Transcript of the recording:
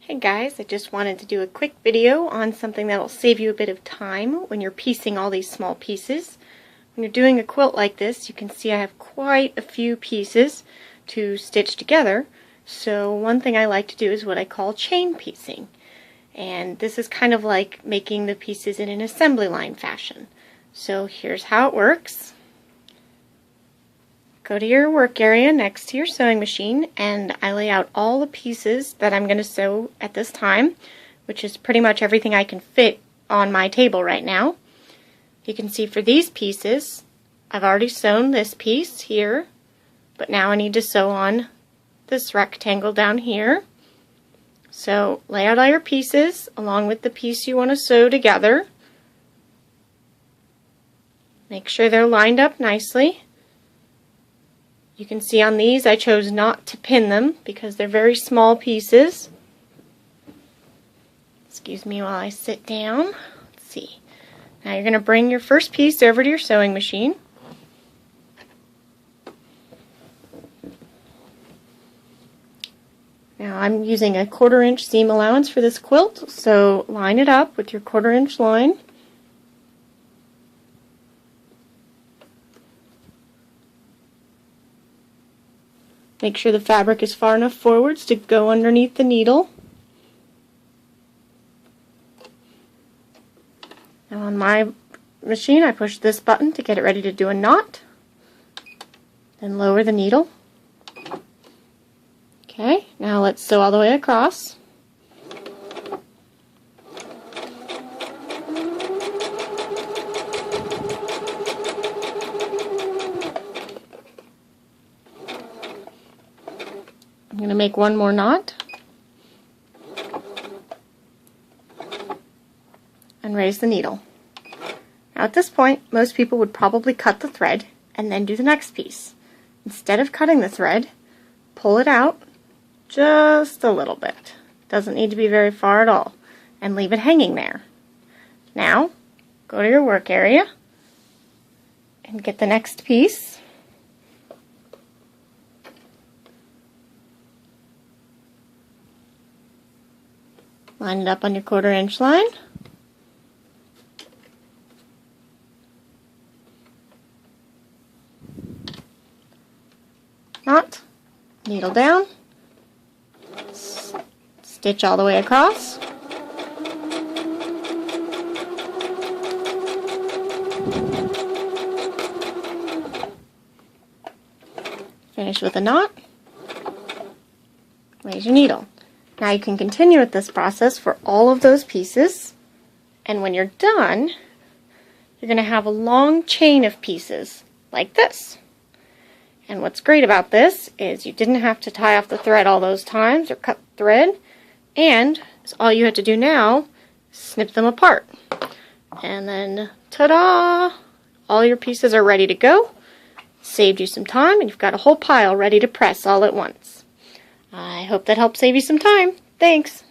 Hey guys, I just wanted to do a quick video on something that'll save you a bit of time when you're piecing all these small pieces. When you're doing a quilt like this, you can see I have quite a few pieces to stitch together. So one thing I like to do is what I call chain piecing. And this is kind of like making the pieces in an assembly line fashion. So here's how it works. Go to your work area next to your sewing machine, and I lay out all the pieces that I'm going to sew at this time, which is pretty much everything I can fit on my table right now. You can see for these pieces, I've already sewn this piece here, but now I need to sew on this rectangle down here. So lay out all your pieces along with the piece you want to sew together. Make sure they're lined up nicely. You can see on these I chose not to pin them because they're very small pieces. Excuse me while I sit down. Let's see. Now you're going to bring your first piece over to your sewing machine. Now I'm using a 1/4 inch seam allowance for this quilt, so line it up with your 1/4 inch line. Make sure the fabric is far enough forwards to go underneath the needle. Now on my machine I push this button to get it ready to do a knot. Then lower the needle. Okay, now let's sew all the way across. I'm going to make one more knot and raise the needle. Now at this point, most people would probably cut the thread and then do the next piece. Instead of cutting the thread, pull it out just a little bit. Doesn't need to be very far at all, and leave it hanging there. Now, go to your work area and get the next piece. Line it up on your 1/4 inch line. Knot, needle down, stitch all the way across. Finish with a knot. Raise your needle. Now you can continue with this process for all of those pieces, and when you're done, you're going to have a long chain of pieces like this. And what's great about this is you didn't have to tie off the thread all those times or cut the thread, and all you have to do now is snip them apart. And then, ta-da! All your pieces are ready to go. Saved you some time, and you've got a whole pile ready to press all at once. I hope that helped save you some time. Thanks.